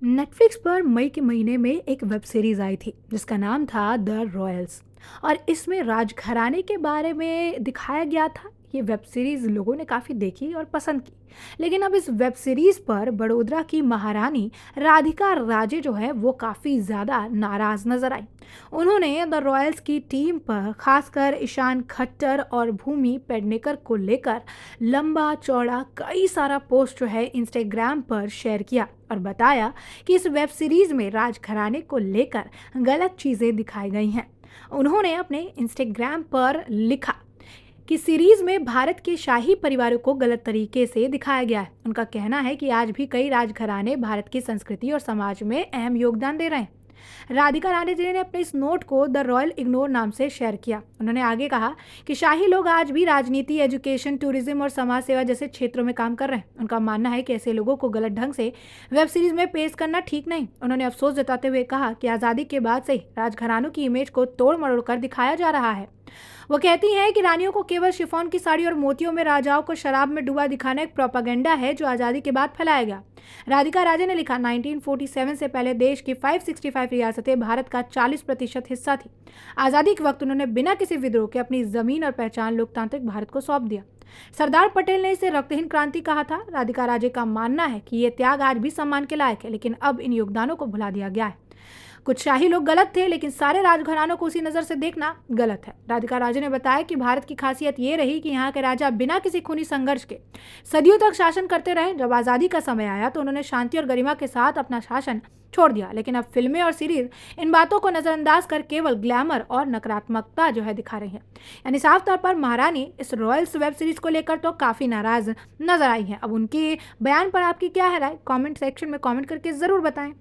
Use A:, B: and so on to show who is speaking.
A: Netflix पर मई के महीने में एक वेब सीरीज आई थी जिसका नाम था द रॉयल्स। और इसमें राजघराने के बारे में दिखाया गया था। ये वेब सीरीज लोगों ने काफ़ी देखी और पसंद की। लेकिन अब इस वेब सीरीज पर बड़ोदरा की महारानी राधिका राजे जो है वो काफ़ी ज़्यादा नाराज़ नजर आई। उन्होंने द रॉयल्स की टीम पर खासकर ईशान खट्टर और भूमि पेडनेकर को लेकर लंबा चौड़ा कई सारा पोस्ट जो है इंस्टाग्राम पर शेयर किया और बताया कि इस वेब सीरीज में राजघराने को लेकर गलत चीजें दिखाई गई हैं। उन्होंने अपने इंस्टाग्राम पर लिखा कि सीरीज में भारत के शाही परिवारों को गलत तरीके से दिखाया गया है। उनका कहना है कि आज भी कई राजघराने भारत की संस्कृति और समाज में अहम योगदान दे रहे हैं। राधिका राणे जी ने अपने इस नोट को द रॉयल इग्नोर नाम से शेयर किया। उन्होंने आगे कहा कि शाही लोग आज भी राजनीति, एजुकेशन, टूरिज्म और समाज सेवा जैसे क्षेत्रों में काम कर रहे हैं। उनका मानना है कि ऐसे लोगों को गलत ढंग से वेब सीरीज में पेश करना ठीक नहीं। उन्होंने अफसोस जताते हुए कहा कि आज़ादी के बाद से ही राजघरानों की इमेज को तोड़ मरोड़ कर दिखाया जा रहा है। वो कहती हैं कि रानियों को केवल शिफॉन की साड़ी और मोतियों में राजाओं को शराब में डुबा दिखाना एक प्रोपागेंडा है जो आज़ादी के बाद फैलाया गया। राधिका राजे ने लिखा, 1947 से पहले देश की 565 रियासतें भारत का 40% हिस्सा थी। आज़ादी के वक्त उन्होंने बिना किसी विद्रोह के अपनी जमीन और पहचान लोकतांत्रिक भारत को सौंप दिया। सरदार पटेल ने इसे रक्तहीन क्रांति कहा था। राधिका राजे का मानना है कि ये त्याग आज भी सम्मान के लायक है, लेकिन अब इन योगदानों को भुला दिया गया है। कुछ शाही लोग गलत थे, लेकिन सारे राजघरानों को उसी नज़र से देखना गलत है। राधिका राजे ने बताया कि भारत की खासियत ये रही कि यहाँ के राजा बिना किसी खूनी संघर्ष के सदियों तक शासन करते रहे। जब आज़ादी का समय आया तो उन्होंने शांति और गरिमा के साथ अपना शासन छोड़ दिया। लेकिन अब फिल्में और सीरीज इन बातों को नज़रअंदाज कर केवल ग्लैमर और नकारात्मकता जो है दिखा रही है। यानी साफ तौर पर महारानी इस रॉयल्स वेब सीरीज को लेकर तो काफ़ी नाराज नजर आई है। अब उनके बयान पर आपकी क्या है राय? कमेंट सेक्शन में कमेंट करके ज़रूर बताएं।